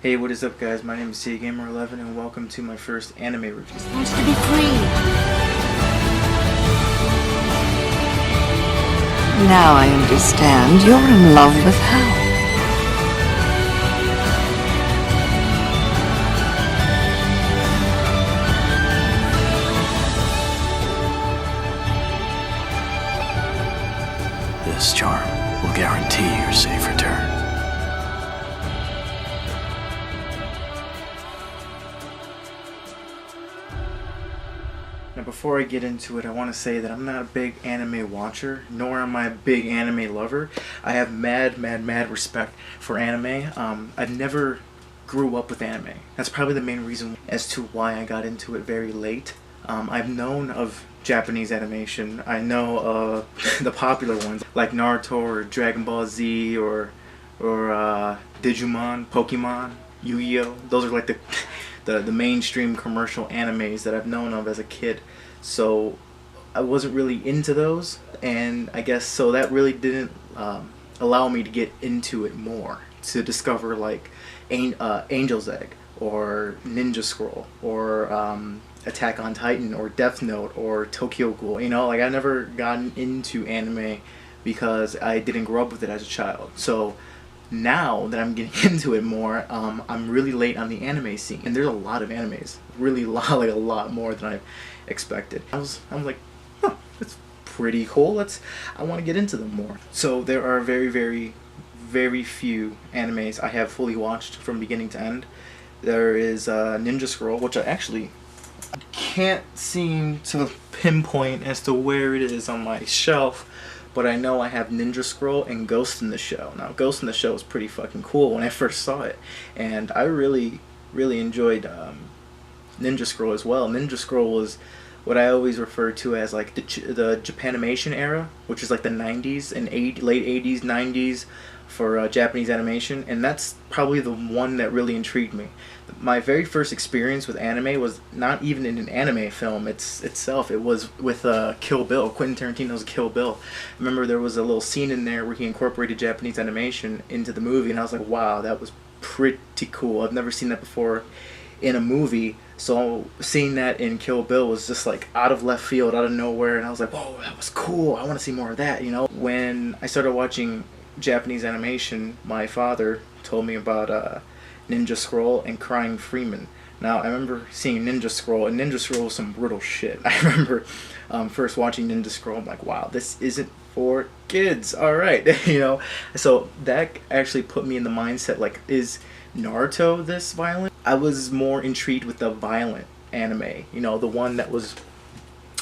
Hey, what is up guys? My name is CGamer11 and welcome to my first anime review. Wants to be free. Now I understand you're in love with Howl. This charm will guarantee your safe return. Now before I get into it, I want to say that I'm not a big anime watcher, nor am I a big anime lover. I have mad respect for anime. I never grew up with anime. That's probably the main reason as to why I got into it very late. I've known of Japanese animation. I know the popular ones like Naruto or Dragon Ball Z or Digimon, Pokemon, Yu-Gi-Oh! Those are like the mainstream commercial animes that I've known of as a kid. So I wasn't really into those, and I guess so that really didn't allow me to get into it more, to discover like Angel's Egg or Ninja Scroll or Attack on Titan or Death Note or Tokyo Ghoul. You know, like I never gotten into anime because I didn't grow up with it as a child. So now that I'm getting into it more, I'm really late on the anime scene, and there's a lot of animes, really like a lot more than I expected. I'm like, huh, that's pretty cool. I want to get into them more. So there are very few animes I have fully watched from beginning to end. There is Ninja Scroll, which I actually can't seem to pinpoint as to where it is on my shelf, but I know I have Ninja Scroll and Ghost in the Shell. Now, Ghost in the Shell was pretty fucking cool when I first saw it, and I really enjoyed Ninja Scroll as well. Ninja Scroll was what I always refer to as like the Japanimation era, which is like the 90s and late 80s, 90s for Japanese animation, and that's probably the one that really intrigued me. My very first experience with anime was not even in an anime film itself. It was with Kill Bill, Quentin Tarantino's Kill Bill. I remember there was a little scene in there where he incorporated Japanese animation into the movie, and I was like, wow, that was pretty cool. I've never seen that before in a movie, so seeing that in Kill Bill was just like out of left field, out of nowhere, and I was like, whoa, that was cool. I want to see more of that, you know? When I started watching Japanese animation, my father told me about Ninja Scroll and Crying Freeman. Now, I remember seeing Ninja Scroll, and Ninja Scroll was some brutal shit. I remember first watching Ninja Scroll, I'm like, wow, this isn't for kids, alright, you know? So that actually put me in the mindset, like, is Naruto this violent? I was more intrigued with the violent anime, you know, the one that was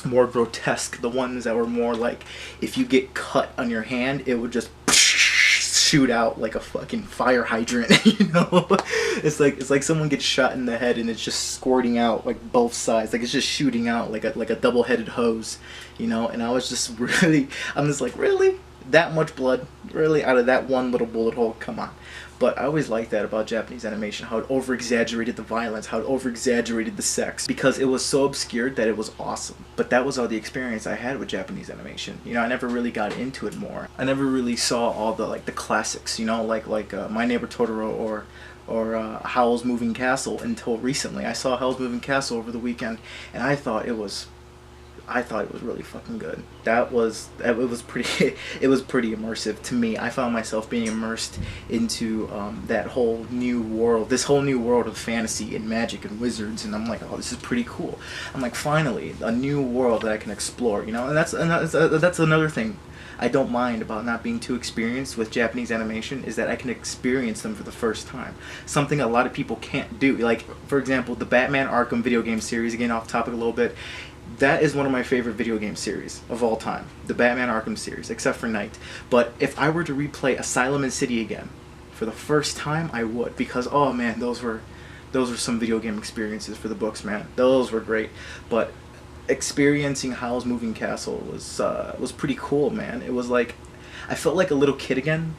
more grotesque, the ones that were more like, if you get cut on your hand, it would just shoot out like a fucking fire hydrant, you know? It's like someone gets shot in the head and it's just squirting out like both sides, like it's just shooting out like a double-headed hose, you know? And I was just I'm just like, really? That much blood? Really? Out of that one little bullet hole? Come on. But I always liked that about Japanese animation, how it over-exaggerated the violence, how it over-exaggerated the sex, because it was so obscured that it was awesome. But that was all the experience I had with Japanese animation. You know, I never really got into it more. I never really saw all the like the classics, you know, like My Neighbor Totoro or Howl's Moving Castle until recently. I saw Howl's Moving Castle over the weekend, and I thought it was really fucking good. It was pretty immersive to me. I found myself being immersed into that whole new world, this whole new world of fantasy and magic and wizards, and I'm like, oh, this is pretty cool. I'm like, finally, a new world that I can explore, you know. And that's another thing I don't mind about not being too experienced with Japanese animation, is that I can experience them for the first time. Something a lot of people can't do. Like, for example, the Batman Arkham video game series, again off topic a little bit, that is one of my favorite video game series of all time. The Batman Arkham series, except for Night. But if I were to replay Asylum and City again, for the first time, I would. Because, oh man, those were some video game experiences for the books, man. Those were great. But experiencing Howl's Moving Castle was pretty cool, man. It was like, I felt like a little kid again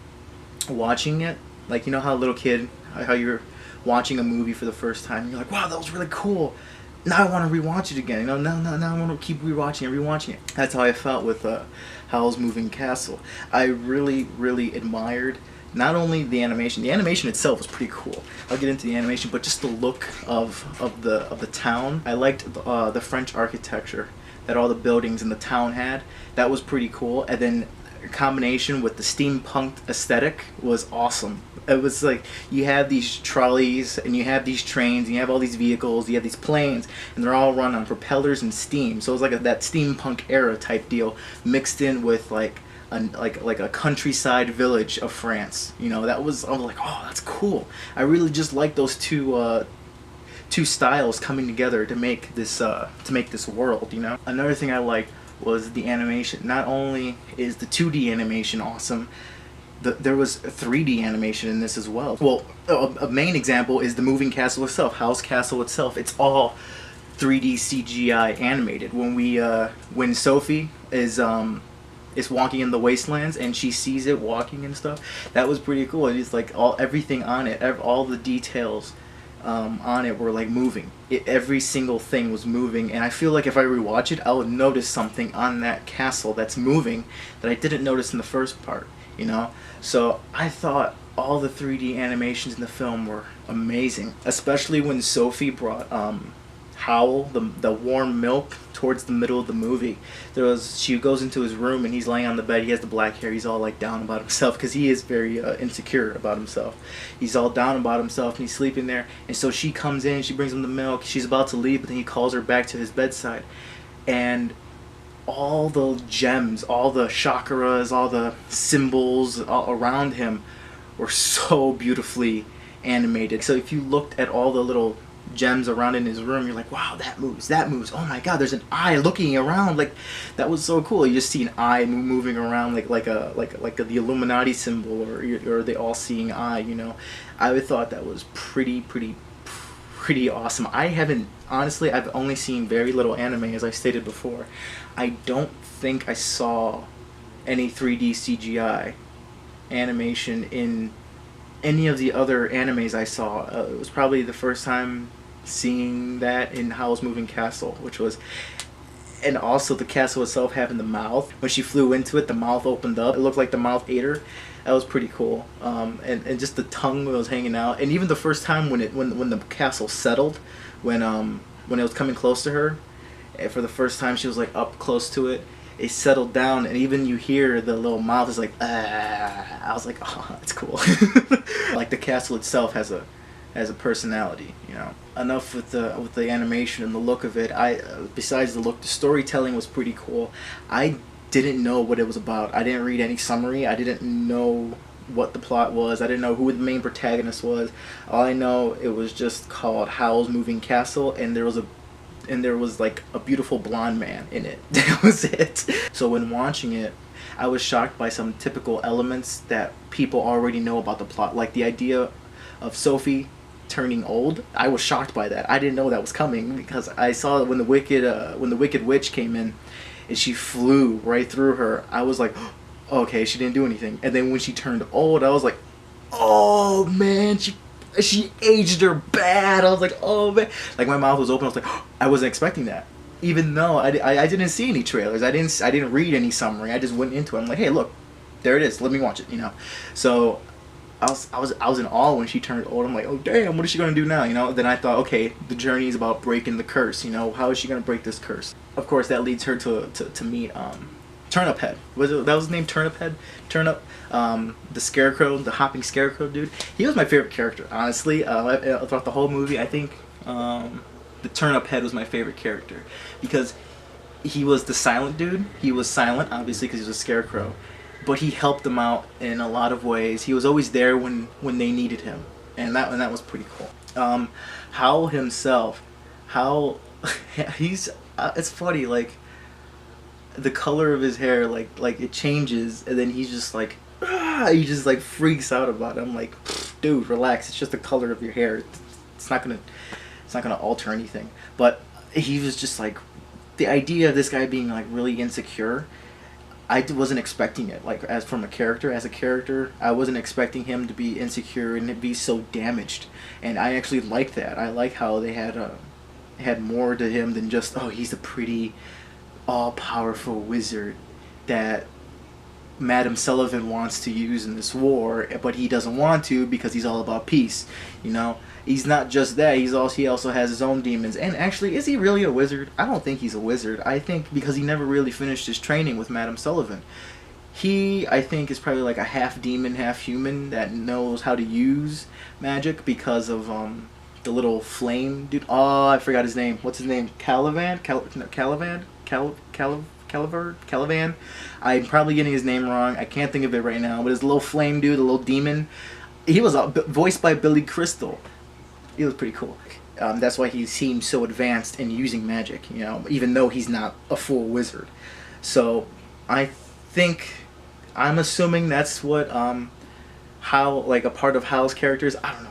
watching it. Like, you know how a little kid, how you're watching a movie for the first time, and you're like, wow, that was really cool. Now I want to rewatch it again. You know, now I want to keep rewatching it. That's how I felt with Howl's Moving Castle. I really admired not only the animation itself was pretty cool. I'll get into the animation, but just the look of the town. I liked the French architecture that all the buildings in the town had. That was pretty cool. And then combination with the steampunk aesthetic was awesome. It was like you have these trolleys and you have these trains and you have all these vehicles, you have these planes, and they're all run on propellers and steam. So it was like that steampunk era type deal mixed in with like a countryside village of France. You know, I was like, oh, that's cool. I really just like those two styles coming together to make this world. You know, another thing I liked was the animation. Not only is the 2D animation awesome, there was 3D animation in this as well. Well, a main example is the moving castle itself, Howl's Castle itself. It's all 3D CGI animated. When Sophie is walking in the wastelands and she sees it walking and stuff, that was pretty cool. It's like everything on it, all the details on it were like moving. Every single thing was moving, and I feel like if I rewatch it, I would notice something on that castle that's moving that I didn't notice in the first part, you know? So I thought all the 3D animations in the film were amazing, especially when Sophie brought Howl the warm milk towards the middle of the movie. She goes into his room and he's laying on the bed. He has the black hair. He's all like down about himself because he is very insecure about himself. He's all down about himself and he's sleeping there. And so she comes in, she brings him the milk. She's about to leave, but then he calls her back to his bedside, and all the gems, all the chakras, all the symbols all around him were so beautifully animated. So if you looked at all the little gems around in his room, you're like, wow, that moves, oh my god, there's an eye looking around. Like, that was so cool. You just see an eye moving around like the Illuminati symbol, or the all-seeing eye, you know. I thought that was pretty awesome. I've only seen very little anime, as I stated before. I don't think I saw any 3D CGI animation in any of the other animes I saw. It was probably the first time seeing that in Howl's Moving Castle, and also the castle itself having the mouth. When she flew into it, the mouth opened up. It looked like the mouth ate her. That was pretty cool. And just the tongue was hanging out. And even the first time when the castle settled, when it was coming close to her, and for the first time she was like up close to it, it settled down, and even you hear the little mouth is like, ah. I was like, oh, that's cool. Like, the castle itself has a personality, you know. Enough with the animation and the look of it. Besides the look, the storytelling was pretty cool. I didn't know what it was about. I didn't read any summary. I didn't know what the plot was. I didn't know who the main protagonist was. All I know, it was just called Howl's Moving Castle, and there was like a beautiful blonde man in it. That was it. So when watching it, I was shocked by some typical elements that people already know about the plot, like the idea of Sophie turning old. I was shocked by that. I didn't know that was coming, because I saw when the wicked witch came in and she flew right through her. I was like, okay, she didn't do anything. And then when she turned old, I was like, oh man, she aged her bad. I was like, oh man, like my mouth was open. I was like, oh, I wasn't expecting that, even though I didn't see any trailers. I didn't read any summary. I just went into it. I'm like, hey, look, there it is. Let me watch it, you know. So I was in awe when she turned old. I'm like, oh damn, what is she gonna do now, you know? Then I thought, okay, the journey is about breaking the curse, you know. How is she gonna break this curse? Of course, that leads her to meet Turnip Head. That was his name? Turnip Head? Turnip? The scarecrow, the hopping scarecrow dude. He was my favorite character, honestly. Throughout the whole movie, I think the Turnip Head was my favorite character, because he was the silent dude. He was silent, obviously, because he was a scarecrow, but he helped them out in a lot of ways. He was always there when they needed him, and that was pretty cool. Howl himself, he's it's funny, like, the color of his hair, like it changes, and then he's just like, he just like freaks out about it. I'm like, dude, relax. It's just the color of your hair. It's not gonna alter anything. But he was just like, the idea of this guy being like really insecure, I wasn't expecting it. Like, as a character, I wasn't expecting him to be insecure and to be so damaged. And I actually liked that. I like how they had more to him than just, oh, he's a pretty all-powerful wizard that Madame Sullivan wants to use in this war, but he doesn't want to because he's all about peace. You know, he's not just that. He also has his own demons. And actually, is he really a wizard? I don't think he's a wizard. I think because he never really finished his training with Madame Sullivan. He, I think, is probably like a half demon, half human that knows how to use magic because of the little flame dude. Oh, I forgot his name. What's his name? Caliban? Caliban? I'm probably getting his name wrong. I can't think of it right now. But his little flame dude, the little demon, he was voiced by Billy Crystal. He was pretty cool. That's why he seems so advanced in using magic, you know, even though he's not a full wizard. So I think, I'm assuming that's what Howl, like a part of Howl's characters. I don't know.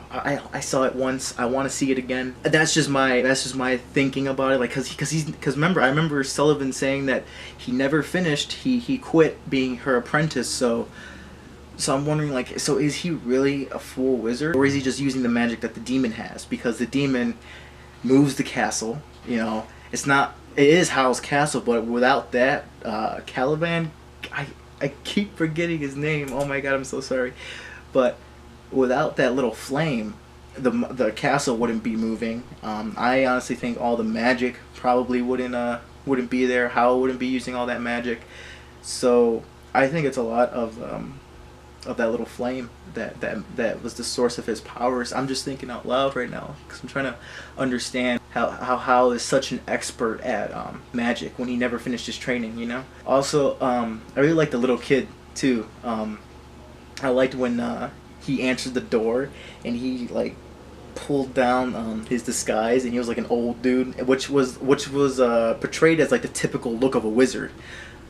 I saw it once. I want to see it again. That's just my thinking about it. Like, cause remember, I remember Sullivan saying that he never finished. He quit being her apprentice. So I'm wondering, like, so is he really a full wizard, or is he just using the magic that the demon has? Because the demon moves the castle. You know, it is Howl's castle, but without that, Caliban, I keep forgetting his name. Oh my god, I'm so sorry. But without that little flame, the castle wouldn't be moving. I honestly think all the magic probably wouldn't be there. Howl wouldn't be using all that magic. So I think it's a lot of that little flame that was the source of his powers. I'm just thinking out loud right now because I'm trying to understand how Howl is such an expert at magic when he never finished his training, you know. Also, I really like the little kid too. I liked when he answered the door and he like pulled down his disguise and he was like an old dude, which was portrayed as like the typical look of a wizard: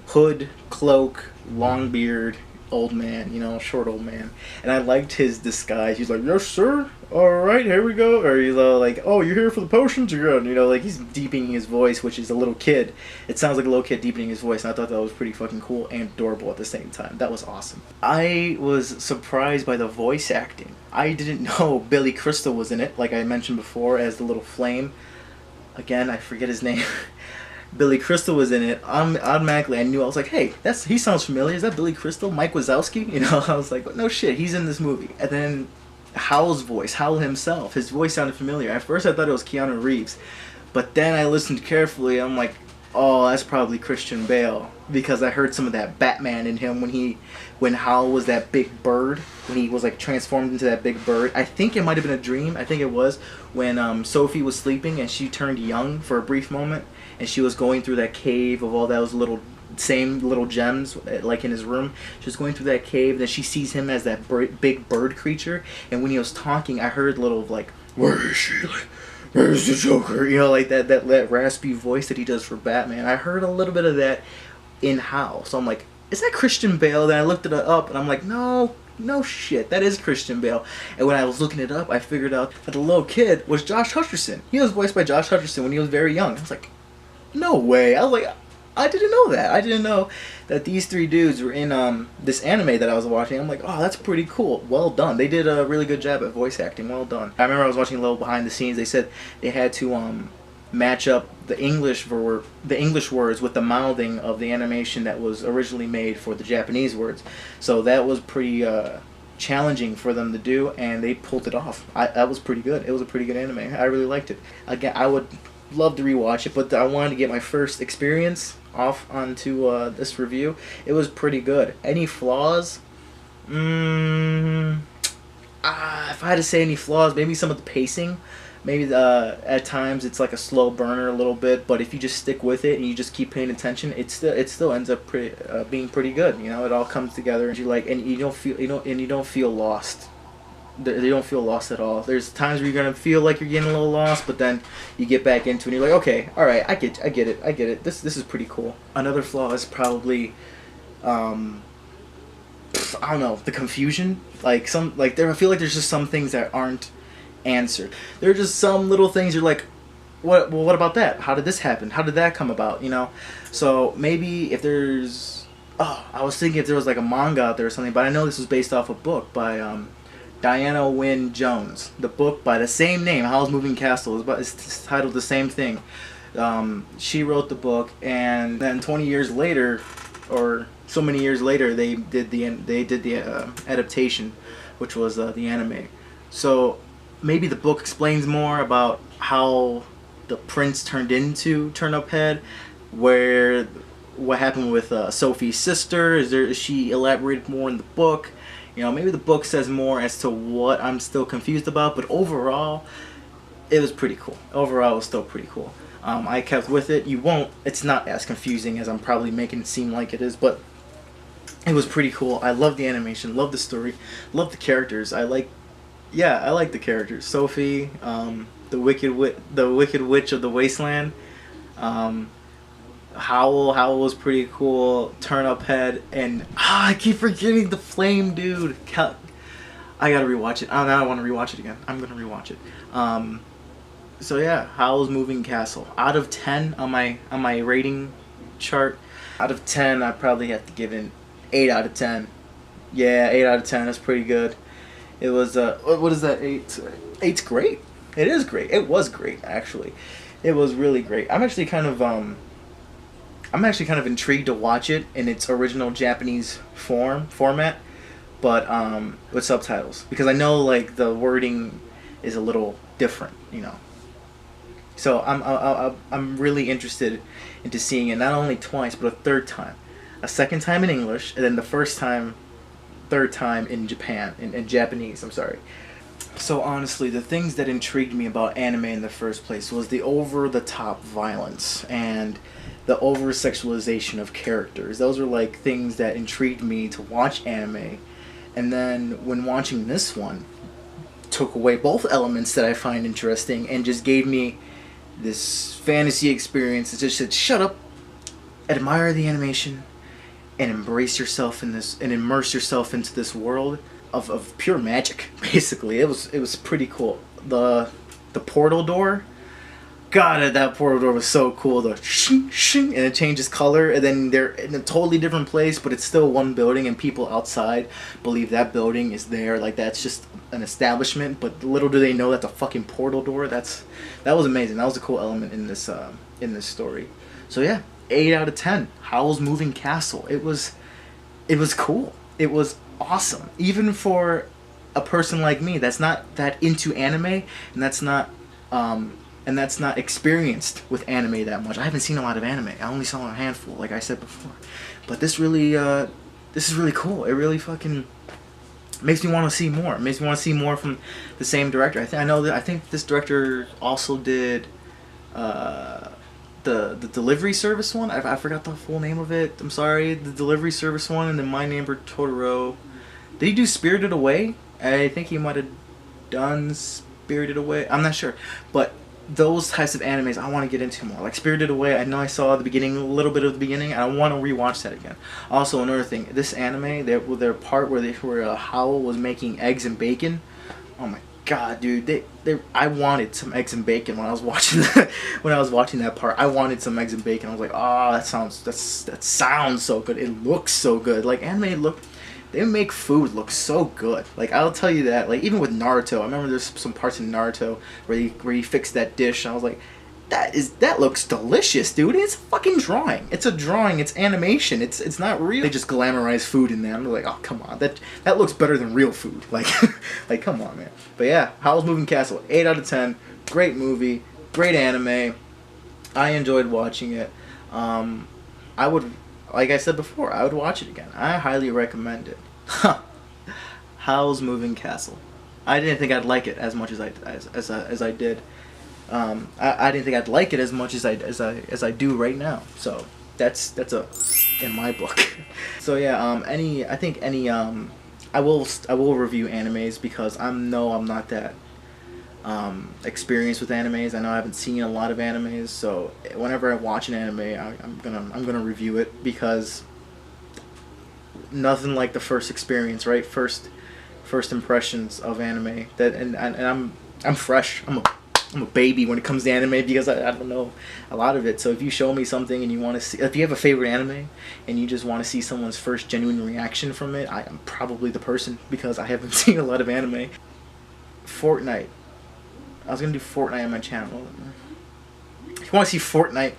hood, cloak, long beard, old man, you know, short old man. And I liked his disguise. He's like, "Yes, sir. All right, here we go." Or he's like, "Oh, you're here for the potions? You're good." You know, like he's deepening his voice, which is a little kid. It sounds like a little kid deepening his voice, and I thought that was pretty fucking cool and adorable at the same time. That was awesome. I was surprised by the voice acting. I didn't know Billy Crystal was in it, like I mentioned before, as the little flame. Again, I forget his name. Billy Crystal was in it. Automatically I knew. I was like, hey, he sounds familiar. Is that Billy Crystal? Mike Wazowski? You know, I was like, no shit, he's in this movie. And then Howl's voice, Howl himself, his voice sounded familiar. At first I thought it was Keanu Reeves, but then I listened carefully. I'm like, oh, that's probably Christian Bale, because I heard some of that Batman in him when Howl was that big bird, when he was like transformed into that big bird. I think it might have been a dream. I think it was when Sophie was sleeping and she turned young for a brief moment, and she was going through that cave of all those same little gems, like in his room. She was going through that cave, and then she sees him as that big bird creature. And when he was talking, I heard a little like, "Where is she? Like, where's the Joker?" You know, like that raspy voice that he does for Batman. I heard a little bit of that in Howl. So I'm like, is that Christian Bale? Then I looked it up, and I'm like, no shit, that is Christian Bale. And when I was looking it up, I figured out that the little kid was Josh Hutcherson. He was voiced by Josh Hutcherson when he was very young. I was like, no way. I was like, I didn't know that. I didn't know that these three dudes were in this anime that I was watching. I'm like, oh, that's pretty cool. Well done. They did a really good job at voice acting. Well done. I remember I was watching a little behind the scenes. They said they had to match up the English words with the mouthing of the animation that was originally made for the Japanese words. So that was pretty challenging for them to do, and they pulled it off. That was pretty good. It was a pretty good anime. I really liked it. Again, I would love to rewatch it, but I wanted to get my first experience off onto this review. It was pretty good. Any flaws? If I had to say any flaws, maybe some of the pacing. Maybe at times it's like a slow burner a little bit, but if you just stick with it and you just keep paying attention, it still ends up being pretty good. You know, it all comes together, and you don't feel lost. They don't feel lost at all. There's times where you're gonna feel like you're getting a little lost, but then you get back into it and you're like, okay, all right, I get it. This is pretty cool. Another flaw is probably, I don't know, the confusion. I feel like there's just some things that aren't answered. There are just some little things you're like, what? Well, what about that? How did this happen? How did that come about? You know, so maybe if there's, I was thinking if there was like a manga out there or something, but I know this was based off a book by Diana Wynne Jones. The book by the same name, Howl's Moving Castle, it's titled the same thing. She wrote the book, and then 20 years later, or so many years later, they did the adaptation, which was the anime. So maybe the book explains more about how the prince turned into Turnip Head, what happened with Sophie's sister. Is she elaborated more in the book? You know, maybe the book says more as to what I'm still confused about, but overall, it was pretty cool. Overall, it was still pretty cool. I kept with it. It's not as confusing as I'm probably making it seem like it is, but it was pretty cool. I love the animation, love the story, love the characters. I like the characters. Sophie, the wicked witch of the wasteland. Howl was pretty cool. Turnip Head, and I keep forgetting the flame dude. I gotta rewatch it. Now I want to rewatch it again. I'm gonna rewatch it. So yeah, Howl's Moving Castle. Out of 10 on my rating chart. Out of 10, I probably have to give it 8 out of 10. Yeah, 8 out of 10. That's pretty good. It was what is that? 8. 8's great. It is great. It was great, actually. It was really great. I'm actually kind of intrigued to watch it in its original Japanese format, but with subtitles, because I know like the wording is a little different, you know. So I'm really interested into seeing it not only twice but a third time, a second time in English, and then the third time in Japanese. I'm sorry. So honestly, the things that intrigued me about anime in the first place was the over-the-top violence and the over-sexualization of characters. Those were like things that intrigued me to watch anime. And then when watching this one, took away both elements that I find interesting and just gave me this fantasy experience. It just said, shut up, admire the animation, and embrace yourself in this, and immerse yourself into this world of pure magic. Basically, it was pretty cool. The portal door, God, that portal door was so cool. The shing shing, and it changes color, and then they're in a totally different place, but it's still one building, and people outside believe that building is there. Like that's just an establishment, but little do they know that's a fucking portal door. That was amazing. That was a cool element in this story. So yeah, 8 out of 10. Howl's Moving Castle. It was cool. It was awesome, even for a person like me that's not that into anime, and that's not experienced with anime that much. I haven't seen a lot of anime. I only saw a handful, like I said before. But this is really cool. It really fucking makes me want to see more. It makes me want to see more from the same director. I think this director also did the delivery service one. I forgot the full name of it. I'm sorry. The delivery service one, and then My Neighbor Totoro. Did he do Spirited Away? I think he might have done Spirited Away. I'm not sure, but those types of animes I want to get into more. Like Spirited Away, I know I saw the beginning, a little bit of the beginning, and I want to rewatch that again. Also, another thing, this anime, their part where Howl was making eggs and bacon. Oh my god, dude! I wanted some eggs and bacon when I was watching that part. I wanted some eggs and bacon. I was like, oh, that sounds so good. It looks so good. Like they make food look so good. Like I'll tell you that. Like even with Naruto, I remember there's some parts in Naruto where he fixed that dish, and I was like, that looks delicious, dude. It's a fucking drawing. It's a drawing. It's animation. It's not real. They just glamorize food in there. I'm like, oh come on, that looks better than real food. Like like come on, man. But yeah, Howl's Moving Castle, 8 out of 10. Great movie, great anime. I enjoyed watching it. I would. Like I said before, I would watch it again. I highly recommend it. Howl's Moving Castle. I didn't think I'd like it as much as I did. I didn't think I'd like it as much as I do right now. So that's in my book. So yeah, I will review animes because I'm not that experienced with animes. I know I haven't seen a lot of animes, so whenever I watch an anime, I'm gonna review it, because nothing like the first experience, right? First impressions of anime. And I'm fresh. I'm a baby when it comes to anime, because I don't know a lot of it. So if you show me something and you want to see, if you have a favorite anime and you just want to see someone's first genuine reaction from it, I am probably the person, because I haven't seen a lot of anime. Fortnite. I was gonna do Fortnite on my channel. If you want to see Fortnite,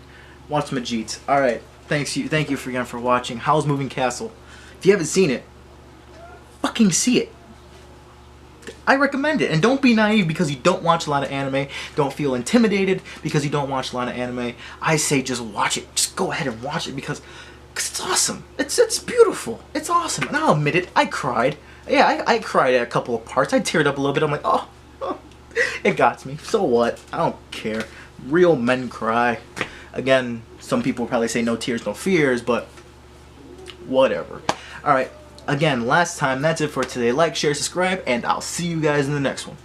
watch Majit. Alright, Thank you again for watching Howl's Moving Castle. If you haven't seen it, fucking see it. I recommend it. And don't be naive because you don't watch a lot of anime. Don't feel intimidated because you don't watch a lot of anime. I say just watch it. Just go ahead and watch it because it's awesome. It's beautiful. It's awesome. And I'll admit it, I cried. Yeah, I cried at a couple of parts. I teared up a little bit. I'm like, oh, it got me. So what? I don't care. Real men cry. Again, some people will probably say no tears, no fears, but whatever. Alright, again, last time, that's it for today. Like, share, subscribe, and I'll see you guys in the next one.